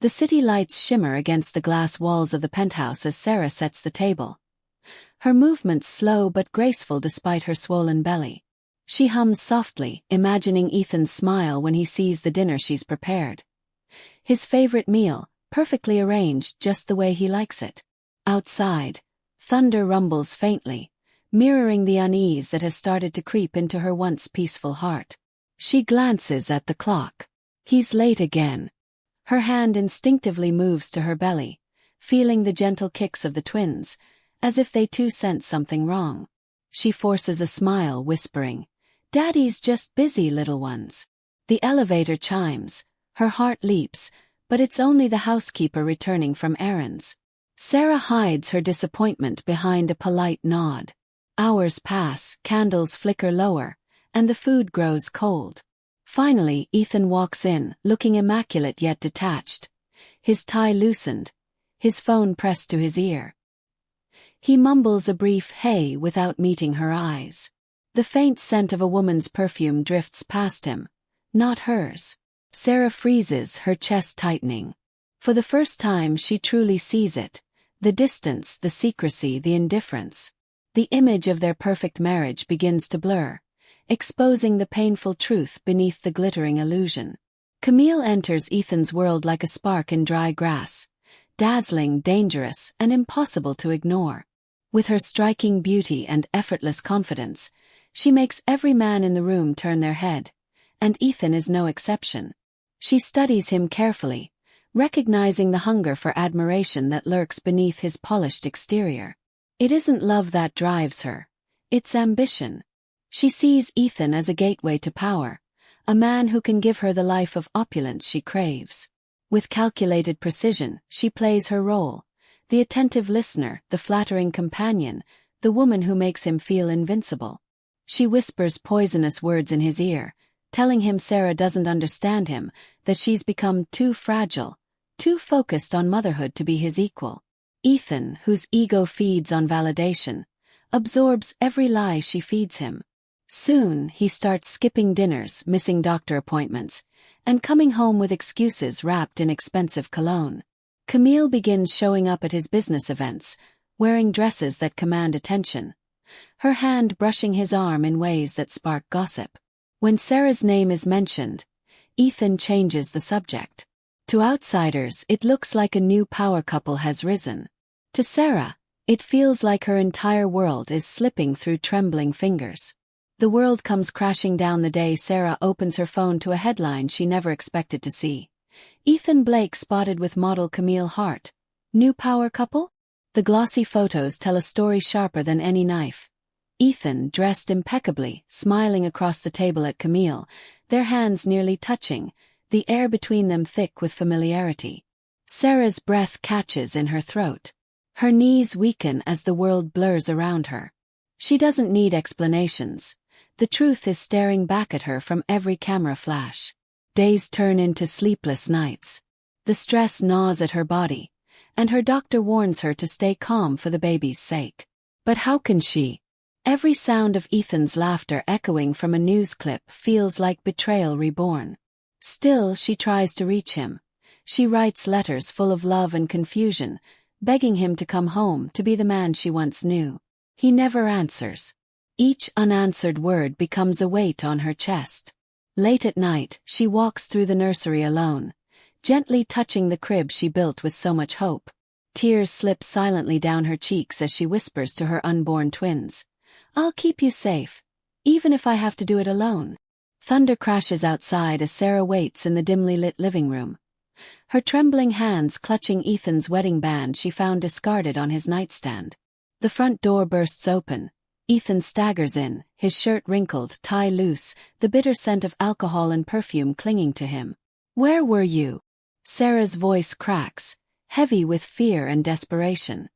The city lights shimmer against the glass walls of the penthouse as Sarah sets the table. Her movements slow but graceful despite her swollen belly. She hums softly, imagining Ethan's smile when he sees the dinner she's prepared. His favorite meal, perfectly arranged just the way he likes it. Outside, thunder rumbles faintly, mirroring the unease that has started to creep into her once peaceful heart. She glances at the clock. He's late again. Her hand instinctively moves to her belly, feeling the gentle kicks of the twins, as if they too sense something wrong. She forces a smile, whispering, "Daddy's just busy, little ones." The elevator chimes. Her heart leaps, but it's only the housekeeper returning from errands. Sarah hides her disappointment behind a polite nod. Hours pass, candles flicker lower, and the food grows cold. Finally, Ethan walks in, looking immaculate yet detached. His tie loosened, his phone pressed to his ear. He mumbles a brief "hey" without meeting her eyes. The faint scent of a woman's perfume drifts past him, not hers. Sarah freezes, her chest tightening. For the first time she truly sees it. The distance, the secrecy, the indifference. The image of their perfect marriage begins to blur, exposing the painful truth beneath the glittering illusion. Camille enters Ethan's world like a spark in dry grass, dazzling, dangerous, and impossible to ignore. With her striking beauty and effortless confidence, she makes every man in the room turn their head, and Ethan is no exception. She studies him carefully, recognizing the hunger for admiration that lurks beneath his polished exterior. It isn't love that drives her, it's ambition. She sees Ethan as a gateway to power, a man who can give her the life of opulence she craves. With calculated precision, she plays her role, the attentive listener, the flattering companion, the woman who makes him feel invincible. She whispers poisonous words in his ear, telling him Sarah doesn't understand him, that she's become too fragile, too focused on motherhood to be his equal. Ethan, whose ego feeds on validation, absorbs every lie she feeds him. Soon, he starts skipping dinners, missing doctor appointments, and coming home with excuses wrapped in expensive cologne. Camille begins showing up at his business events, wearing dresses that command attention, her hand brushing his arm in ways that spark gossip. When Sarah's name is mentioned, Ethan changes the subject. To outsiders, it looks like a new power couple has risen. To Sarah, it feels like her entire world is slipping through trembling fingers. The world comes crashing down the day Sarah opens her phone to a headline she never expected to see. Ethan Blake spotted with model Camille Hart. New power couple? The glossy photos tell a story sharper than any knife. Ethan, dressed impeccably, smiling across the table at Camille, their hands nearly touching, the air between them thick with familiarity. Sarah's breath catches in her throat. Her knees weaken as the world blurs around her. She doesn't need explanations. The truth is staring back at her from every camera flash. Days turn into sleepless nights. The stress gnaws at her body, and her doctor warns her to stay calm for the baby's sake. But how can she? Every sound of Ethan's laughter echoing from a news clip feels like betrayal reborn. Still, she tries to reach him. She writes letters full of love and confusion, begging him to come home, to be the man she once knew. He never answers. Each unanswered word becomes a weight on her chest. Late at night, she walks through the nursery alone, gently touching the crib she built with so much hope. Tears slip silently down her cheeks as she whispers to her unborn twins, "I'll keep you safe, even if I have to do it alone." Thunder crashes outside as Sarah waits in the dimly lit living room. Her trembling hands clutching Ethan's wedding band she found discarded on his nightstand. The front door bursts open. Ethan staggers in, his shirt wrinkled, tie loose, the bitter scent of alcohol and perfume clinging to him. "Where were you?" Sarah's voice cracks, heavy with fear and desperation.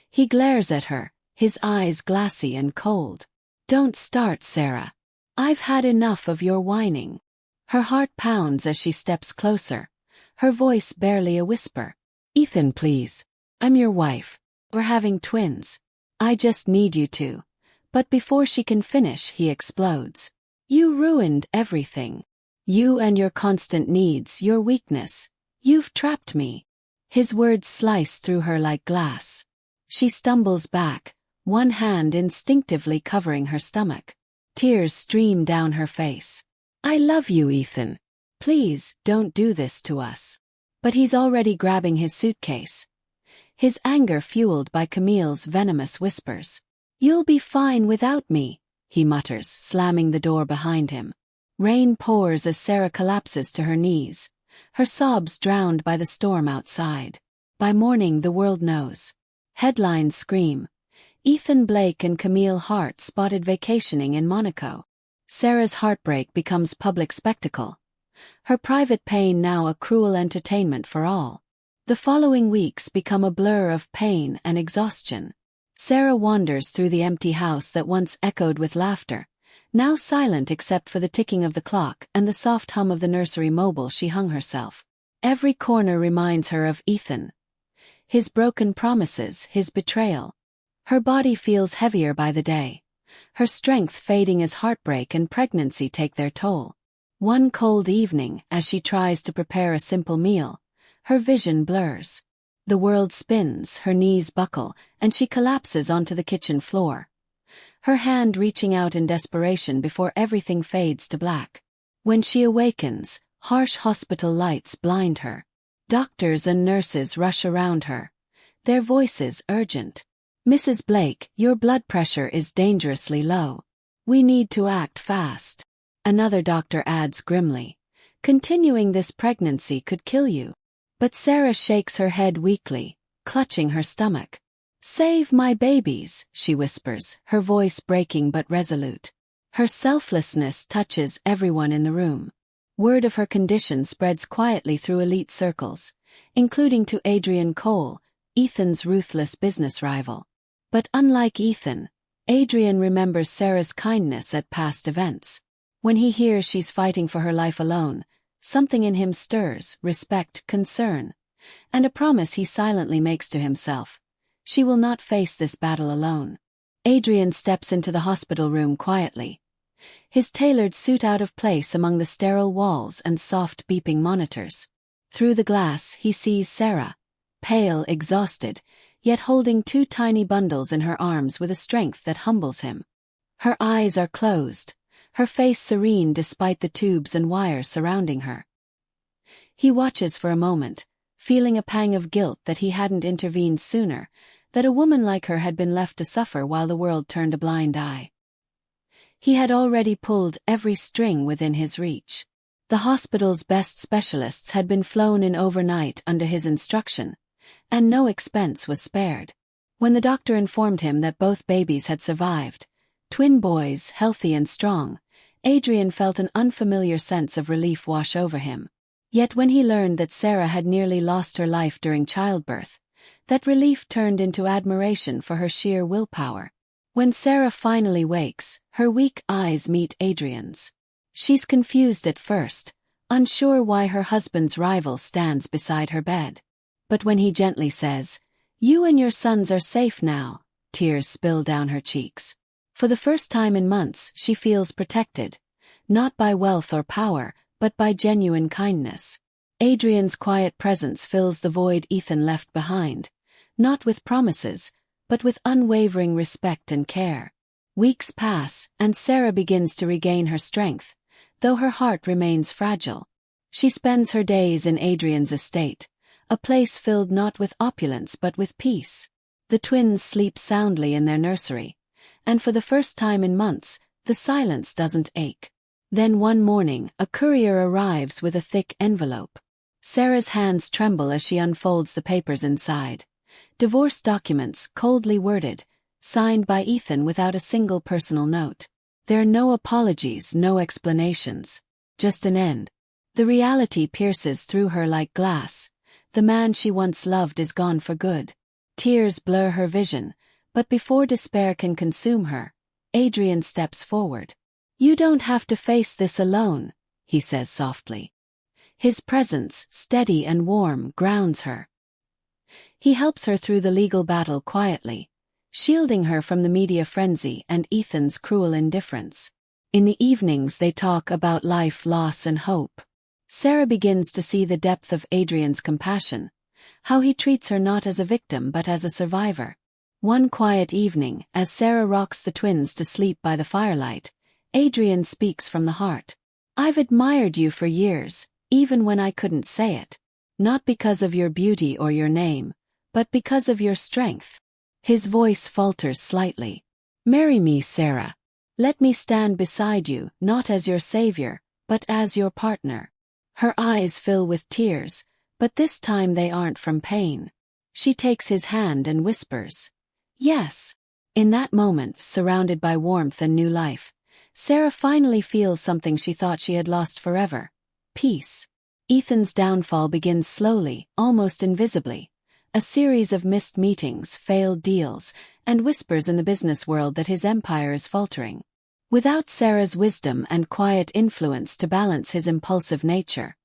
He glares at her, his eyes glassy and cold. "Don't start, Sarah. I've had enough of your whining." Her heart pounds as she steps closer, her voice barely a whisper. "Ethan, please. I'm your wife. We're having twins. I just need you to." But before she can finish, he explodes. "You ruined everything. You and your constant needs, your weakness. You've trapped me. His words slice through her like glass. She stumbles back, one hand instinctively covering her stomach. Tears stream down her face. I love you, Ethan. Please, don't do this to us. But he's already grabbing his suitcase. His anger fueled by Camille's venomous whispers. You'll be fine without me, he mutters, slamming the door behind him. Rain pours as Sarah collapses to her knees, her sobs drowned by the storm outside. By morning the world knows. Headlines scream. Ethan Blake and Camille Hart spotted vacationing in Monaco. Sarah's heartbreak becomes public spectacle. Her private pain now a cruel entertainment for all. The following weeks become a blur of pain and exhaustion. Sarah wanders through the empty house that once echoed with laughter, now silent except for the ticking of the clock and the soft hum of the nursery mobile she hung herself. Every corner reminds her of Ethan. His broken promises, his betrayal. Her body feels heavier by the day. Her strength fading as heartbreak and pregnancy take their toll. One cold evening, as she tries to prepare a simple meal, her vision blurs. The world spins, her knees buckle, and she collapses onto the kitchen floor. Her hand reaching out in desperation before everything fades to black. When she awakens, harsh hospital lights blind her. Doctors and nurses rush around her. Their voices urgent. Mrs. Blake, your blood pressure is dangerously low. We need to act fast. Another doctor adds grimly. Continuing this pregnancy could kill you. But Sarah shakes her head weakly, clutching her stomach. Save my babies, she whispers, her voice breaking but resolute. Her selflessness touches everyone in the room. Word of her condition spreads quietly through elite circles, including to Adrian Cole, Ethan's ruthless business rival. But unlike Ethan, Adrian remembers Sarah's kindness at past events. When he hears she's fighting for her life alone, something in him stirs, respect, concern, and a promise he silently makes to himself. She will not face this battle alone. Adrian steps into the hospital room quietly, his tailored suit out of place among the sterile walls and soft beeping monitors. Through the glass he sees Sarah, pale, exhausted, yet holding two tiny bundles in her arms with a strength that humbles him. Her eyes are closed, her face serene despite the tubes and wires surrounding her. He watches for a moment, feeling a pang of guilt that he hadn't intervened sooner, that a woman like her had been left to suffer while the world turned a blind eye. He had already pulled every string within his reach. The hospital's best specialists had been flown in overnight under his instruction, and no expense was spared. When the doctor informed him that both babies had survived, twin boys, healthy and strong, Adrian felt an unfamiliar sense of relief wash over him. Yet when he learned that Sarah had nearly lost her life during childbirth, that relief turned into admiration for her sheer willpower. When Sarah finally wakes, her weak eyes meet Adrian's. She's confused at first, unsure why her husband's rival stands beside her bed. But when he gently says, "You and your sons are safe now," tears spill down her cheeks. For the first time in months, she feels protected, not by wealth or power, but by genuine kindness. Adrian's quiet presence fills the void Ethan left behind, not with promises, but with unwavering respect and care. Weeks pass, and Sarah begins to regain her strength, though her heart remains fragile. She spends her days in Adrian's estate, a place filled not with opulence but with peace. The twins sleep soundly in their nursery, and for the first time in months, the silence doesn't ache. Then one morning, a courier arrives with a thick envelope. Sarah's hands tremble as she unfolds the papers inside. Divorce documents, coldly worded, signed by Ethan without a single personal note. There are no apologies, no explanations. Just an end. The reality pierces through her like glass. The man she once loved is gone for good. Tears blur her vision, but before despair can consume her, Adrian steps forward. "You don't have to face this alone," he says softly. His presence, steady and warm, grounds her. He helps her through the legal battle quietly, shielding her from the media frenzy and Ethan's cruel indifference. In the evenings they talk about life, loss and hope. Sarah begins to see the depth of Adrian's compassion, how he treats her not as a victim but as a survivor. One quiet evening, as Sarah rocks the twins to sleep by the firelight, Adrian speaks from the heart. "I've admired you for years, even when I couldn't say it. Not because of your beauty or your name, but because of your strength." His voice falters slightly. "Marry me, Sarah. Let me stand beside you, not as your savior, but as your partner." Her eyes fill with tears, but this time they aren't from pain. She takes his hand and whispers, "Yes." In that moment, surrounded by warmth and new life, Sarah finally feels something she thought she had lost forever: peace. Ethan's downfall begins slowly, almost invisibly. A series of missed meetings, failed deals, and whispers in the business world that his empire is faltering. Without Sarah's wisdom and quiet influence to balance his impulsive nature,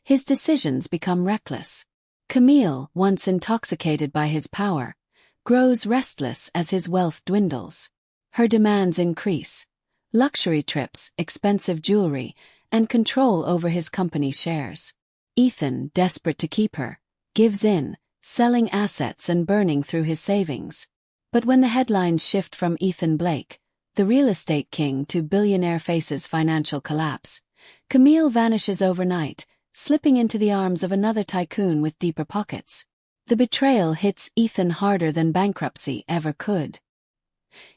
his decisions become reckless. Camille, once intoxicated by his power, grows restless as his wealth dwindles. Her demands increase: luxury trips, expensive jewelry, and control over his company shares. Ethan, desperate to keep her, gives in, selling assets and burning through his savings. But when the headlines shift from Ethan Blake, the real estate king, to billionaire faces financial collapse, Camille vanishes overnight, slipping into the arms of another tycoon with deeper pockets. The betrayal hits Ethan harder than bankruptcy ever could.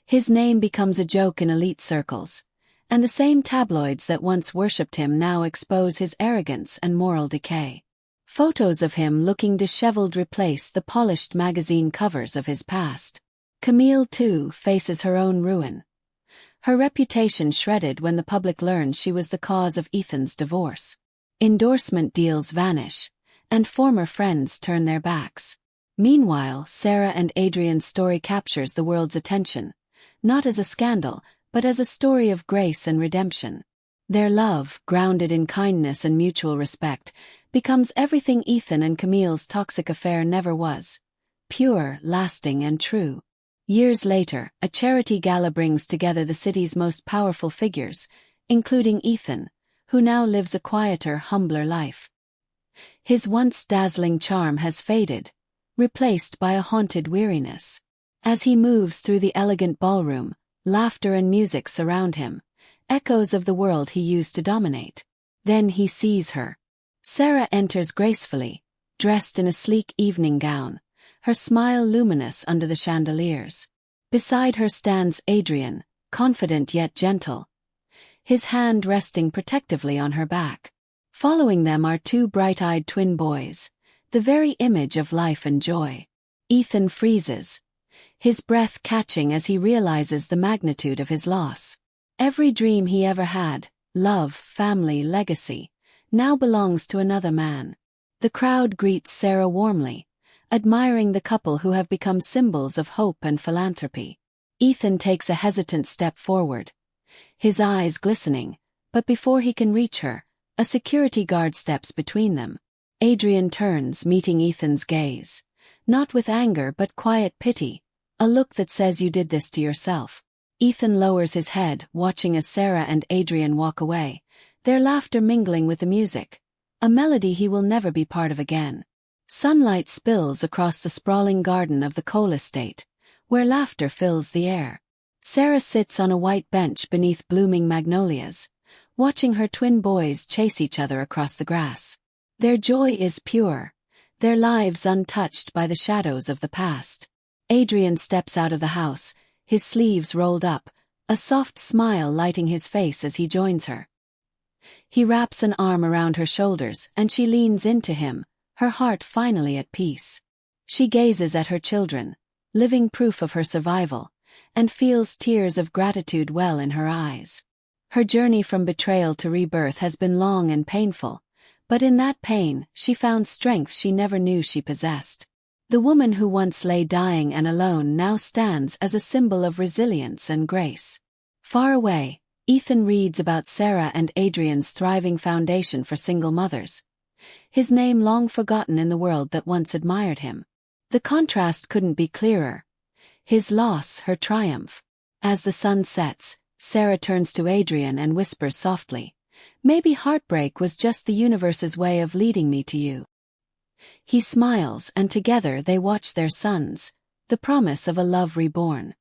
His name becomes a joke in elite circles, and the same tabloids that once worshipped him now expose his arrogance and moral decay. Photos of him looking disheveled replace the polished magazine covers of his past. Camille, too, faces her own ruin. Her reputation shredded when the public learned she was the cause of Ethan's divorce. Endorsement deals vanish, and former friends turn their backs. Meanwhile, Sarah and Adrian's story captures the world's attention, not as a scandal, but as a story of grace and redemption. Their love, grounded in kindness and mutual respect, becomes everything Ethan and Camille's toxic affair never was: pure, lasting, and true. Years later, a charity gala brings together the city's most powerful figures, including Ethan, who now lives a quieter, humbler life. His once dazzling charm has faded, replaced by a haunted weariness. As he moves through the elegant ballroom, laughter and music surround him, echoes of the world he used to dominate. Then he sees her. Sarah enters gracefully, dressed in a sleek evening gown, her smile luminous under the chandeliers. Beside her stands Adrian, confident yet gentle, his hand resting protectively on her back. Following them are two bright-eyed twin boys, the very image of life and joy. Ethan freezes, his breath catching as he realizes the magnitude of his loss. Every dream he ever had, love, family, legacy, now belongs to another man. The crowd greets Sarah warmly, admiring the couple who have become symbols of hope and philanthropy. Ethan takes a hesitant step forward, his eyes glistening, but before he can reach her, a security guard steps between them. Adrian turns, meeting Ethan's gaze, not with anger but quiet pity, a look that says, "You did this to yourself." Ethan lowers his head, watching as Sarah and Adrian walk away, their laughter mingling with the music, a melody he will never be part of again. Sunlight spills across the sprawling garden of the Cole estate, where laughter fills the air. Sarah sits on a white bench beneath blooming magnolias, watching her twin boys chase each other across the grass. Their joy is pure, their lives untouched by the shadows of the past. Adrian steps out of the house, his sleeves rolled up, a soft smile lighting his face as he joins her. He wraps an arm around her shoulders and she leans into him, her heart finally at peace. She gazes at her children, living proof of her survival, and feels tears of gratitude well in her eyes. Her journey from betrayal to rebirth has been long and painful, but in that pain, she found strength she never knew she possessed. The woman who once lay dying and alone now stands as a symbol of resilience and grace. Far away, Ethan reads about Sarah and Adrian's thriving foundation for single mothers, his name long forgotten in the world that once admired him. The contrast couldn't be clearer. His loss, her triumph. As the sun sets, Sarah turns to Adrian and whispers softly, Maybe heartbreak was just the universe's way of leading me to you. He smiles, and together they watch their sons, the promise of a love reborn.